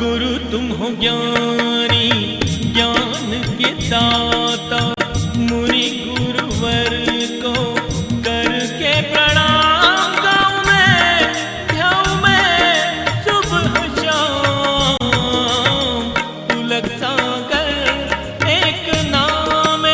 गुरु तुम हो ज्ञानी ज्ञान के दाता, मुनि गुरुवर को करके प्रणाम गाऊं मैं सुबह शाम। पुलक सागर एक नाम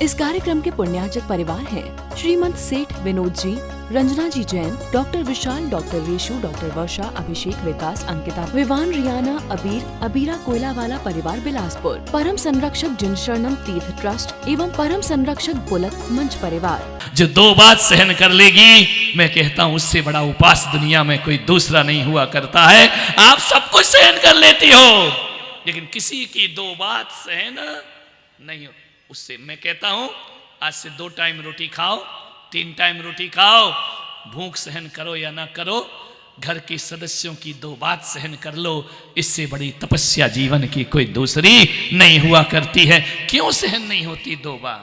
इस कार्यक्रम के पुण्यार्जक परिवार हैं श्रीमंत सेठ विनोद जी, रंजना जी जैन, डॉक्टर विशाल, डॉक्टर रेशु, डॉक्टर वर्षा, अभिषेक, विकास, अंकिता, विवान, रियाना, अबीर, अबीरा कोयलावाला परिवार बिलासपुर, परम संरक्षक जिन शरणम तीर्थ ट्रस्ट एवं परम संरक्षक बुलक मंच परिवार। जो 2 बात सहन कर लेगी, मैं कहता हूँ उससे बड़ा उपास दुनिया में कोई दूसरा नहीं हुआ करता है। आप सब कुछ सहन कर लेती हो, लेकिन किसी की 2 बात सहन नहीं हो। उससे मैं कहता हूं आज से 2 टाइम रोटी खाओ, 3 टाइम रोटी खाओ, भूख सहन करो या ना करो, घर के सदस्यों की 2 बात सहन कर लो। इससे बड़ी तपस्या जीवन की कोई दूसरी नहीं हुआ करती है। क्यों सहन नहीं होती 2 बात?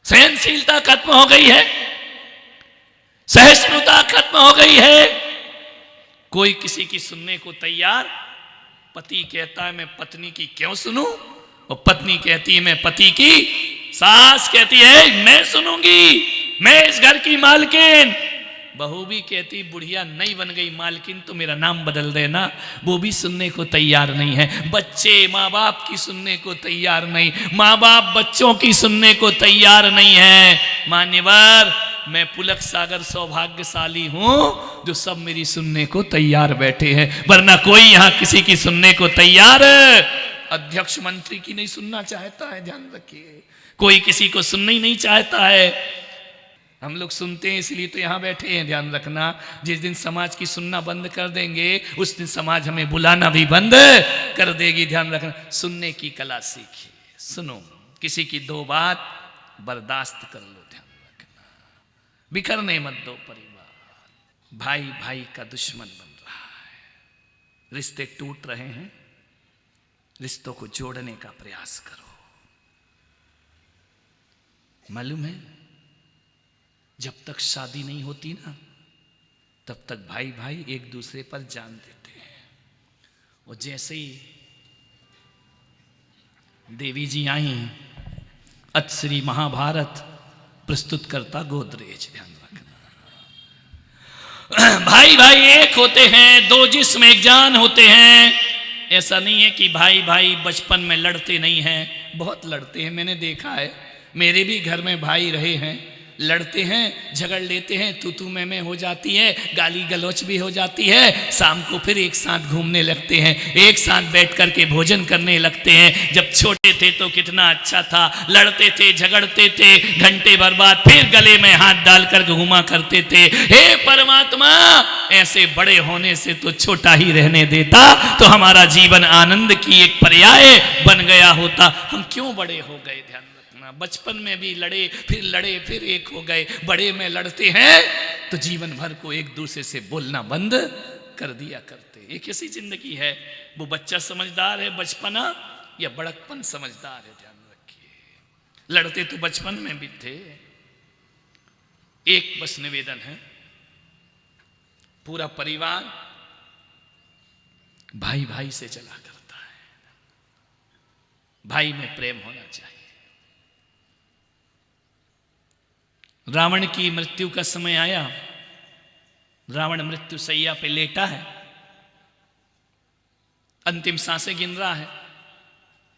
सहनशीलता खत्म हो गई है, सहिष्णुता खत्म हो गई है। कोई किसी की सुनने को तैयार, पति कहता है मैं पत्नी की क्यों सुनूं, और पत्नी कहती है मैं पति की, सास कहती है मैं सुनूंगी, मैं इस घर की मालकिन। बहू भी कहती बुढ़िया नहीं बन गई मालकिन तो मेरा नाम बदल देना, वो भी सुनने को तैयार नहीं है। बच्चे माँ बाप की सुनने को तैयार नहीं, माँ बाप बच्चों की सुनने को तैयार नहीं है। मान्यवर, मैं पुलक सागर सौभाग्यशाली हूं जो सब मेरी सुनने को तैयार बैठे हैं, वरना कोई यहाँ किसी की सुनने को तैयार अध्यक्ष मंत्री की नहीं सुनना चाहता है। ध्यान रखिए, कोई किसी को सुनना ही नहीं चाहता है। हम लोग सुनते हैं इसलिए तो यहाँ बैठे हैं। ध्यान रखना, जिस दिन समाज की सुनना बंद कर देंगे उस दिन समाज हमें बुलाना भी बंद कर देगी। ध्यान रखना, सुनने की कला सीखिए, सुनो, किसी की 2 बात बर्दाश्त कर लो। ध्यान रखना, बिखरने मत दो परिवार। भाई भाई का दुश्मन बन रहा है, रिश्ते टूट रहे हैं, रिश्तों को जोड़ने का प्रयास करो। मालूम है, जब तक शादी नहीं होती ना, तब तक भाई भाई एक दूसरे पर जान देते हैं। और जैसे ही देवी जी आई, अतश्री महाभारत प्रस्तुत करता गोदरेज। ध्यान रखना, भाई भाई एक होते हैं, 2 जिस्म एक जान होते हैं। ऐसा नहीं है कि भाई भाई बचपन में लड़ते नहीं हैं, बहुत लड़ते हैं। मैंने देखा है, मेरे भी घर में भाई रहे हैं, लड़ते हैं, झगड़ लेते हैं, तू तू मैं हो जाती है, गाली गलौच भी हो जाती है। शाम को फिर एक साथ घूमने लगते हैं, एक साथ बैठ करके भोजन करने लगते हैं। जब छोटे थे तो कितना अच्छा था, लड़ते थे, झगड़ते थे, घंटे भर बाद फिर गले में हाथ डालकर घूमा करते थे। हे परमात्मा, ऐसे बड़े होने से तो छोटा ही रहने देता तो हमारा जीवन आनंद की एक पर्याय बन गया होता। हम क्यों बड़े हो गए? ध्यान रखना, बचपन में भी लड़े फिर एक हो गए, बड़े में लड़ते हैं तो जीवन भर को एक दूसरे से बोलना बंद कर दिया करते। ये कैसी जिंदगी है? वो बच्चा समझदार है बचपना या बड़कपन समझदार है? ध्यान रखिए, लड़ते तो बचपन में भी थे। एक बस निवेदन है, पूरा परिवार भाई भाई से चला करता है, भाई में प्रेम होना चाहिए। रावण की मृत्यु का समय आया, रावण मृत्यु सैया पे लेटा है, अंतिम सांसें गिन रहा है,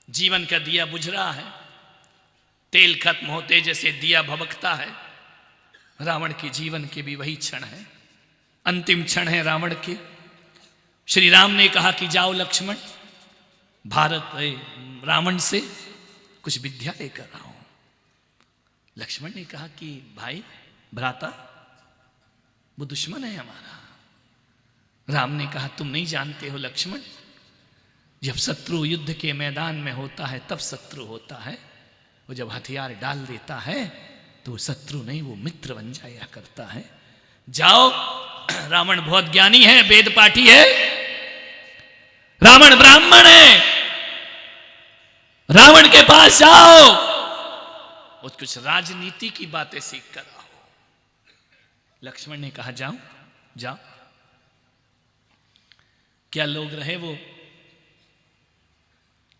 जीवन का दिया बुझ रहा है, तेल खत्म होते जैसे दिया भभकता है। रावण के जीवन के भी वही क्षण है, अंतिम क्षण है रावण के। श्री राम ने कहा कि जाओ लक्ष्मण, रावण से कुछ विद्या लेकर आओ। लक्ष्मण ने कहा कि भाई भ्राता, वो दुश्मन है हमारा। राम ने कहा तुम नहीं जानते हो लक्ष्मण, जब शत्रु युद्ध के मैदान में होता है तब शत्रु होता है, वो जब हथियार डाल देता है तो शत्रु नहीं, वो मित्र बन जाया करता है। जाओ, रावण बहुत ज्ञानी है, वेद पाठी है, रावण ब्राह्मण है, रावण के पास जाओ और कुछ राजनीति की बातें सीख कर आओ। लक्ष्मण ने कहा जाओ जाओ। क्या लोग रहे वो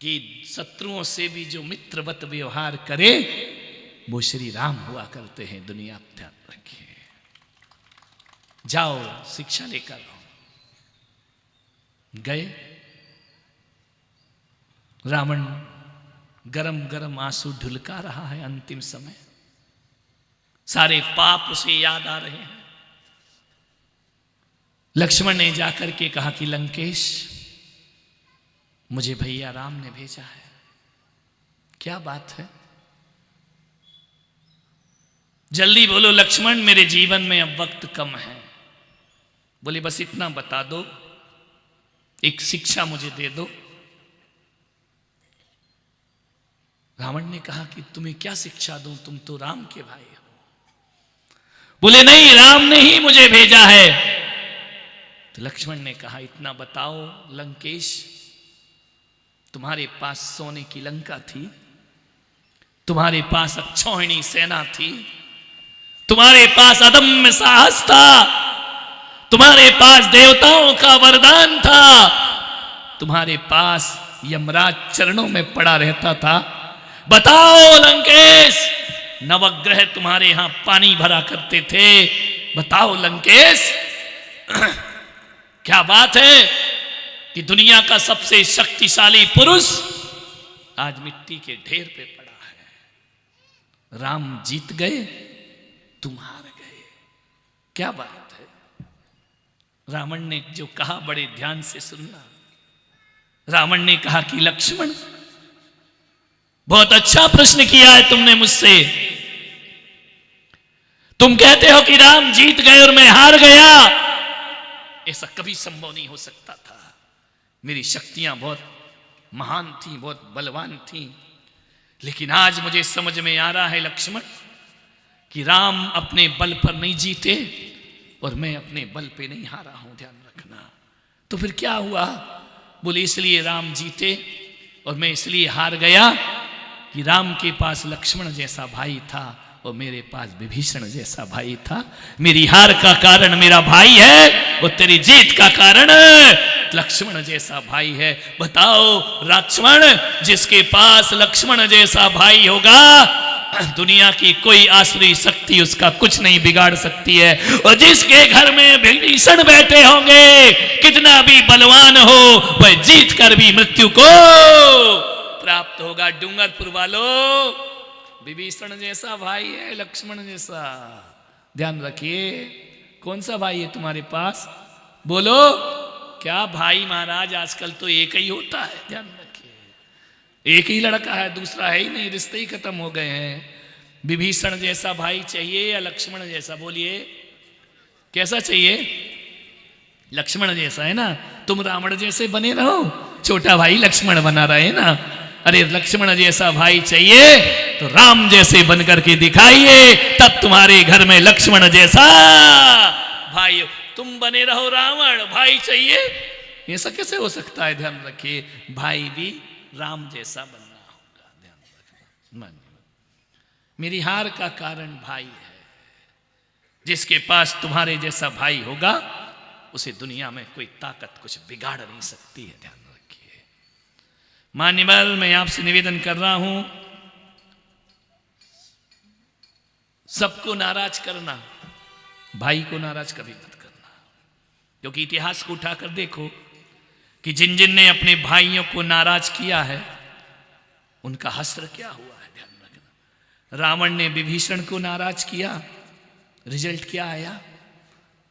कि शत्रुओं से भी जो मित्रवत व्यवहार करे वो श्री राम हुआ करते हैं। दुनिया में ध्यान रखिए। जाओ शिक्षा लेकर आओ। गए, रावण गरम गरम आंसू ढुलका रहा है अंतिम समय, सारे पाप उसे याद आ रहे हैं। लक्ष्मण ने जाकर के कहा कि लंकेश, मुझे भैया राम ने भेजा है। क्या बात है? जल्दी बोलो लक्ष्मण, मेरे जीवन में अब वक्त कम है। बोले बस इतना बता दो, एक शिक्षा मुझे दे दो। रावण ने कहा कि तुम्हें क्या शिक्षा दूं, तुम तो राम के भाई हो। बोले नहीं, राम ने ही मुझे भेजा है। तो लक्ष्मण ने कहा इतना बताओ लंकेश, तुम्हारे पास सोने की लंका थी, तुम्हारे पास अक्षौहिणी सेना थी, तुम्हारे पास अदम्य साहस था, तुम्हारे पास देवताओं का वरदान था, तुम्हारे पास यमराज चरणों में पड़ा रहता था। बताओ लंकेश, नवग्रह तुम्हारे यहां पानी भरा करते थे। बताओ लंकेश, क्या बात है कि दुनिया का सबसे शक्तिशाली पुरुष आज मिट्टी के ढेर पे पड़ा है। राम जीत गए, तुम हार गए। क्या बात है? रावण ने जो कहा बड़े ध्यान से सुनना। रावण ने कहा कि लक्ष्मण, बहुत अच्छा प्रश्न किया है तुमने मुझसे। तुम कहते हो कि राम जीत गए और मैं हार गया। ऐसा कभी संभव नहीं हो सकता था। मेरी शक्तियां बहुत महान थी, बहुत बलवान थी। लेकिन आज मुझे समझ में आ रहा है लक्ष्मण कि राम अपने बल पर नहीं जीते और मैं अपने बल पे नहीं हारा हूं। ध्यान रखना। तो फिर क्या हुआ? बोले इसलिए राम जीते और मैं इसलिए हार गया कि राम के पास लक्ष्मण जैसा भाई था और मेरे पास विभीषण जैसा भाई था। मेरी हार का कारण मेरा भाई है और तेरी जीत का कारण लक्ष्मण जैसा भाई है। बताओ लक्ष्मण, जिसके पास लक्ष्मण जैसा भाई होगा, दुनिया की कोई आसुरी शक्ति उसका कुछ नहीं बिगाड़ सकती है। और जिसके घर में विभीषण बैठे होंगे, कितना भी बलवान हो, वह जीत कर भी मृत्यु को प्राप्त होगा। डूंगरपुर वालों, विभीषण जैसा भाई है, लक्ष्मण जैसा। ध्यान रखिए। कौन सा भाई है तुम्हारे पास? बोलो। क्या भाई महाराज, आजकल तो एक ही होता है। ध्यान रखिए। एक ही लड़का है, दूसरा है ही नहीं, रिश्ते ही खत्म हो गए हैं। विभीषण जैसा भाई चाहिए या लक्ष्मण जैसा? बोलिए, कैसा चाहिए? लक्ष्मण जैसा, है ना? तुम रावण जैसे बने रहो, छोटा भाई लक्ष्मण बना रहे ना। अरे लक्ष्मण जैसा भाई चाहिए तो राम जैसे बनकर के दिखाइए, तब तुम्हारे घर में लक्ष्मण जैसा भाई। तुम बने रहो रावण, भाई चाहिए, ऐसा कैसे हो सकता है? ध्यान रखिए, भाई भी राम जैसा बनना होगा। ध्यान रखना। मेरी हार का कारण भाई है। जिसके पास तुम्हारे जैसा भाई होगा, उसे दुनिया में कोई ताकत कुछ बिगाड़ नहीं सकती है। ध्यान रखिए। मान्यवर, मैं आपसे निवेदन कर रहा हूं, सबको नाराज करना, भाई को नाराज कभी मत करना। क्योंकि इतिहास को उठाकर देखो कि जिन जिन ने अपने भाइयों को नाराज किया है, उनका हश्र क्या हुआ है। ध्यान रखना। रावण ने विभीषण को नाराज किया, रिजल्ट क्या आया?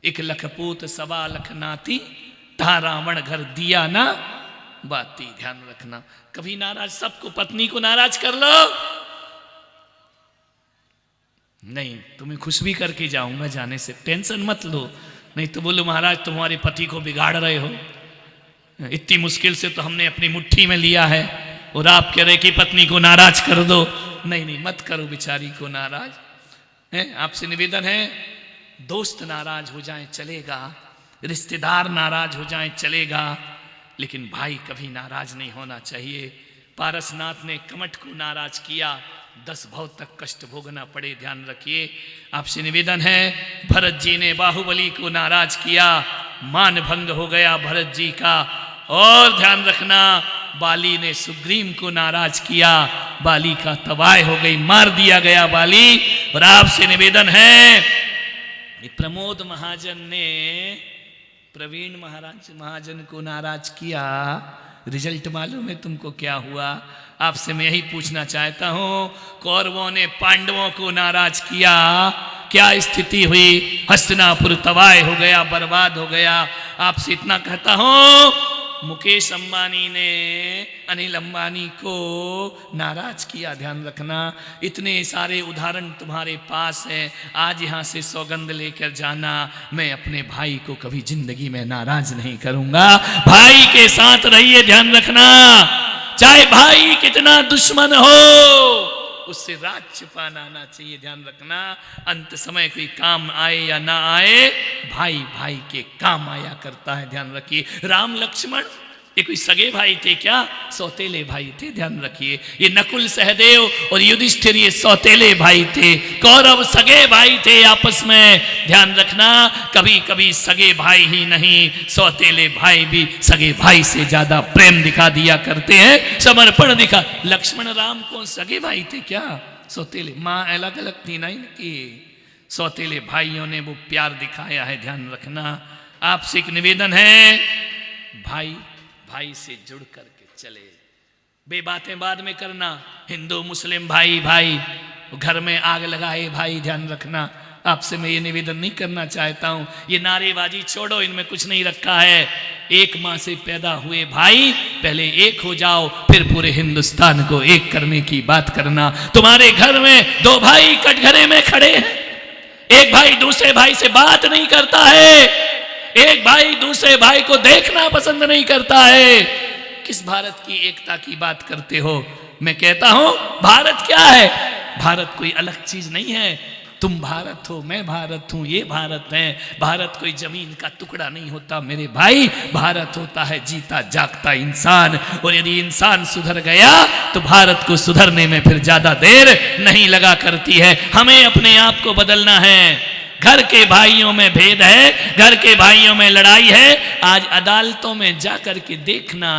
1 लख पूत 1.25 लख नाती, ता रावण घर दिया ना बाती। ध्यान रखना। कभी नाराज, सबको, पत्नी को नाराज कर लो, नहीं तुम्हें खुश भी करके जाऊंगा, जाने से टेंशन मत लो। नहीं तो बोलो महाराज तुम्हारे पति को बिगाड़ रहे हो, इतनी मुश्किल से तो हमने अपनी मुट्ठी में लिया है और आप कह रहे कि पत्नी को नाराज कर दो। नहीं नहीं, मत करो बेचारी को नाराज। है आपसे निवेदन है, दोस्त नाराज हो जाए चलेगा, रिश्तेदार नाराज हो जाए चलेगा, लेकिन भाई कभी नाराज नहीं होना चाहिए। पारसनाथ ने कमठ को नाराज किया, 10 भव तक कष्ट भोगना पड़े। ध्यान रखिए। आपसे निवेदन है, भरत जी ने बाहुबली को नाराज किया, मान भंग हो गया भरत जी का। और ध्यान रखना, बाली ने सुग्रीव को नाराज किया, बाली का तबाह हो गई, मार दिया गया बाली। और आपसे निवेदन है, प्रमोद महाजन ने प्रवीण महाजन को नाराज किया, रिजल्ट मालूम है तुमको क्या हुआ? आपसे मैं यही पूछना चाहता हूं, कौरवों ने पांडवों को नाराज किया, क्या स्थिति हुई? हस्तिनापुर तबाह हो गया, बर्बाद हो गया। आपसे इतना कहता हूं, मुकेश अंबानी ने अनिल अंबानी को नाराज किया, ध्यान रखना। इतने सारे उदाहरण तुम्हारे पास है। आज यहां से सौगंध लेकर जाना, मैं अपने भाई को कभी जिंदगी में नाराज नहीं करूंगा। भाई के साथ रहिए, ध्यान रखना, चाहे भाई कितना दुश्मन हो, उससे राज छिपाना आना चाहिए, ध्यान रखना। अंत समय कोई काम आए या ना आए, भाई भाई के काम आया करता है, ध्यान रखिए। राम लक्ष्मण ये कोई सगे भाई थे क्या? सौतेले भाई थे, ध्यान रखिए। ये नकुल सहदेव और युधिष्ठिर ये सौतेले भाई थे, कौरव सगे भाई थे आपस में, ध्यान रखना। कभी कभी सगे भाई ही नहीं, सौतेले भाई भी सगे भाई से ज्यादा प्रेम दिखा दिया करते हैं, समर्पण दिखा। लक्ष्मण राम कौन सगे भाई थे क्या? सौतेले, माँ अलग अलग थी ना इनकी, सौतेले भाइयों ने वो प्यार दिखाया है, ध्यान रखना। आपसे एक निवेदन है, भाई भाई से जुड़ करके चले, बे बातें बाद में करना। हिंदू मुस्लिम भाई भाई, घर में आग लगाए भाई, ध्यान रखना। आपसे मैं ये निवेदन नहीं करना चाहता हूं, ये नारेबाजी छोड़ो, इनमें कुछ नहीं रखा है। एक मां से पैदा हुए भाई पहले एक हो जाओ, फिर पूरे हिंदुस्तान को एक करने की बात करना। तुम्हारे घर में दो भाई कटघरे में खड़े हैं, एक भाई दूसरे भाई से बात नहीं करता है, एक भाई दूसरे भाई को देखना पसंद नहीं करता है। किस भारत की एकता की बात करते हो? मैं कहता हूं, भारत क्या है? भारत कोई अलग चीज नहीं है। तुम भारत हो, मैं भारत हूं, ये भारत है। भारत कोई जमीन का टुकड़ा नहीं होता मेरे भाई, भारत होता है जीता जागता इंसान। और यदि इंसान सुधर गया तो भारत को सुधरने में फिर ज्यादा देर नहीं लगा करती है। हमें अपने आप को बदलना है। घर के भाइयों में भेद है, घर के भाइयों में लड़ाई है। आज अदालतों में जाकर के देखना,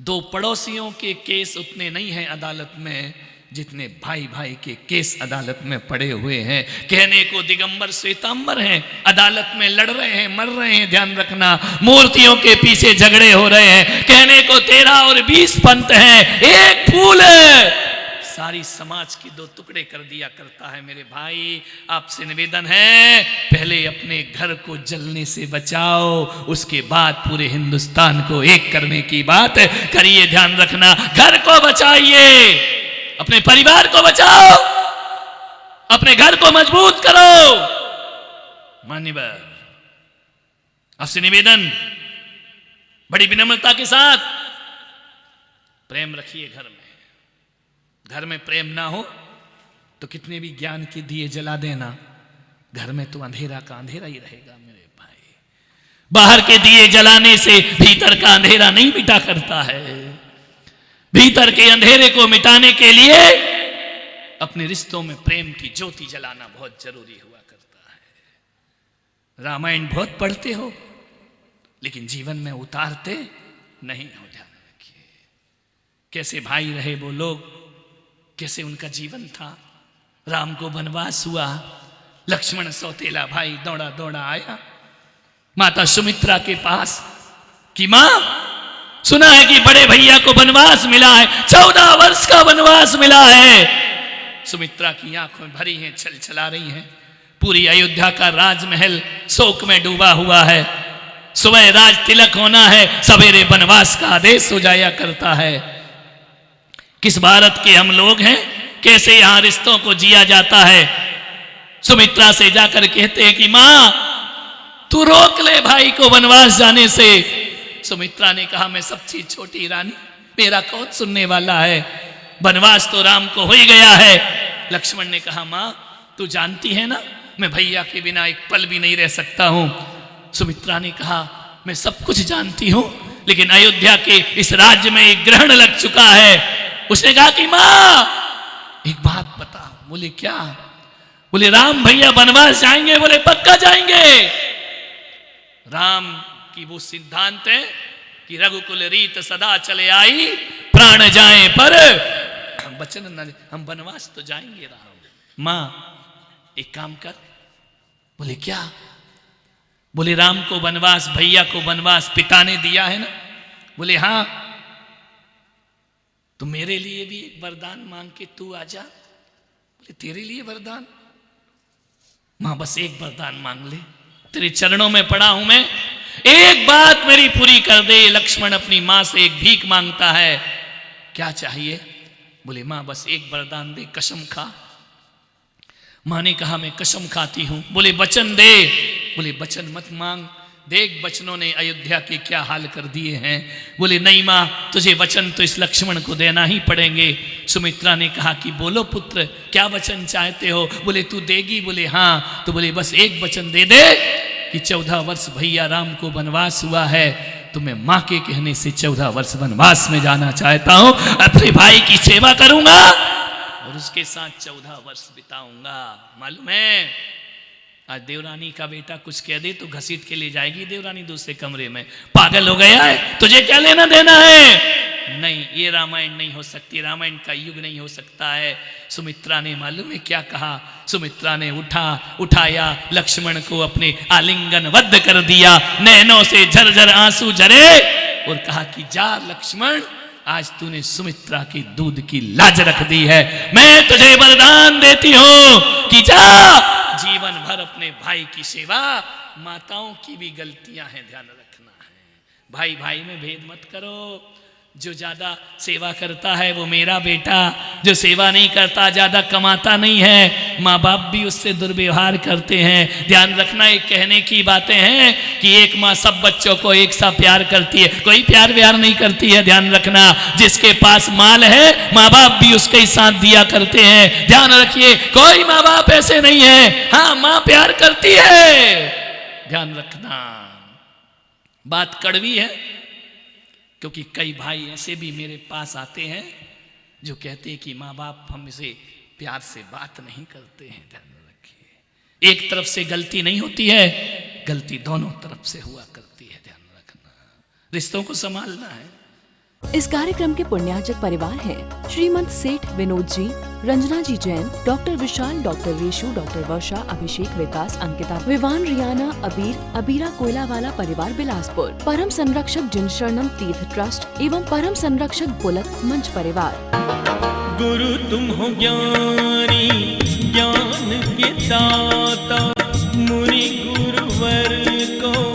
दो पड़ोसियों के केस उतने नहीं हैं अदालत में जितने भाई भाई के केस अदालत में पड़े हुए हैं। कहने को दिगंबर श्वेतांबर हैं, अदालत में लड़ रहे हैं, मर रहे हैं, ध्यान रखना। मूर्तियों के पीछे झगड़े हो रहे हैं। कहने को 13 और 20 पंथ हैं, एक फूल है, सारी समाज की दो टुकड़े कर दिया करता है। मेरे भाई आपसे निवेदन है, पहले अपने घर को जलने से बचाओ, उसके बाद पूरे हिंदुस्तान को एक करने की बात करिए, ध्यान रखना। घर को बचाइए, अपने परिवार को बचाओ, अपने घर को मजबूत करो। मान्यवर आपसे निवेदन, बड़ी विनम्रता के साथ प्रेम रखिए घर में। घर में प्रेम ना हो तो कितने भी ज्ञान के दिए जला देना, घर में तो अंधेरा का अंधेरा ही रहेगा मेरे भाई। बाहर के दिए जलाने से भीतर का अंधेरा नहीं मिटा करता है। भीतर के अंधेरे को मिटाने के लिए अपने रिश्तों में प्रेम की ज्योति जलाना बहुत जरूरी हुआ करता है। रामायण बहुत पढ़ते हो लेकिन जीवन में उतारते नहीं हो, ध्यान रखिए। कैसे भाई रहे वो लोग, कैसे उनका जीवन था। राम को वनवास हुआ, लक्ष्मण सौतेला भाई दौड़ा दौड़ा आया माता सुमित्रा के पास कि मां, सुना है कि बड़े भैया को वनवास मिला है, 14 वर्ष का वनवास मिला है। सुमित्रा की आंखों भरी हैं, छल छला रही हैं। पूरी अयोध्या का राजमहल शोक में डूबा हुआ है। सुबह राज तिलक होना है, सवेरे वनवास का आदेश हो जाया करता है। किस भारत के हम लोग हैं, कैसे यहां रिश्तों को जिया जाता है। सुमित्रा से जाकर कहते हैं कि मां तू रोक ले भाई को वनवास जाने से। सुमित्रा ने कहा, मैं सबसे छोटी रानी, मेरा कौन सुनने वाला है, वनवास तो राम को हो ही गया है। लक्ष्मण ने कहा, मां तू जानती है ना मैं भैया के बिना एक पल भी नहीं रह सकता हूं। सुमित्रा ने कहा, मैं सब कुछ जानती हूं, लेकिन अयोध्या के इस राज्य में एक ग्रहण लग चुका है। उसने कहा कि मां एक बात बता। बोले क्या? बोले राम भैया वनवास जाएंगे। बोले पक्का जाएंगे। राम की वो सिद्धांत है कि रघुकुल रीत सदा चले आई, प्राण जाए पर वचन न, हम वनवास तो जाएंगे राम। मां एक काम कर। बोले क्या? बोले राम को वनवास, भैया को वनवास पिता ने दिया है ना? बोले हां। तो मेरे लिए भी एक वरदान मांग के तू आजा। बोले तेरे लिए वरदान? मां बस एक वरदान मांग ले, तेरे चरणों में पड़ा हूं मैं, एक बात मेरी पूरी कर दे। लक्ष्मण अपनी मां से एक भीख मांगता है, क्या चाहिए? बोले मां बस एक वरदान दे, कसम खा। मां ने कहा मैं कसम खाती हूं। बोले वचन दे। बोले वचन मत मांग, देख वचनों ने अयोध्या के क्या हाल कर दिए हैं। बोले नहीं मां, तुझे वचन तो इस लक्ष्मण को देना ही पड़ेंगे। सुमित्रा ने कहा कि बोलो पुत्र, क्या वचन चाहते हो? बोले तू देगी? बोले हाँ। तो बोले बस एक वचन दे दे कि 14 वर्ष भैया राम को वनवास हुआ है, तो मैं मां के कहने से 14 वर्ष वनवास में जाना चाहता हूं, अपने भाई की सेवा करूंगा और उसके साथ 14 वर्ष बिताऊंगा। मालूम है आज देवरानी का बेटा कुछ कह दे तो घसीट के ले जाएगी देवरानी दूसरे कमरे में। पागल हो गया है, तुझे क्या लेना देना है? नहीं, ये रामायण नहीं हो सकती, रामायण का युग नहीं हो सकता है। सुमित्रा ने मालूम है क्या कहा? सुमित्रा ने उठाया लक्ष्मण को, अपने आलिंगनबद्ध कर दिया, नैनों से झरझर आंसू झरे और कहा कि जा लक्ष्मण, आज तूने सुमित्रा की दूध की लाज रख दी है। मैं तुझे वरदान देती हूं कि जा जीवन भर अपने भाई की सेवा। माताओं की भी गलतियां हैं, ध्यान रखना है। भाई भाई में भेद मत करो। जो ज्यादा सेवा करता है वो मेरा बेटा, जो सेवा नहीं करता ज्यादा कमाता नहीं है। माँ बाप भी उससे दुर्व्यवहार करते हैं। ध्यान रखना, एक कहने की बातें हैं कि एक माँ सब बच्चों को एक सा प्यार करती है, कोई प्यार व्यार नहीं करती है। ध्यान रखना, जिसके पास माल है माँ बाप भी उसके ही साथ दिया करते हैं। ध्यान रखिए, कोई माँ बाप ऐसे नहीं है, हाँ माँ प्यार करती है। ध्यान रखना, बात कड़वी है क्योंकि कई भाई ऐसे भी मेरे पास आते हैं जो कहते हैं कि माँ बाप हमसे प्यार से बात नहीं करते हैं। ध्यान रखिए, एक तरफ से गलती नहीं होती है, गलती दोनों तरफ से हुआ करती है। ध्यान रखना, रिश्तों को संभालना है। इस कार्यक्रम के पुण्यार्जक परिवार हैं श्रीमंत सेठ विनोद जी, रंजना जी जैन, डॉक्टर विशाल, डॉक्टर रेशु, डॉक्टर वर्षा, अभिषेक, विकास, अंकिता, विवान, रियाना, अबीर, अबीरा कोयलावाला परिवार बिलासपुर, परम संरक्षक जिन शरणम तीर्थ ट्रस्ट एवं परम संरक्षक बुलक मंच परिवार। गुरु तुम हो ज्ञानी, ज्ञान के दाता, मुनि गुरुवर को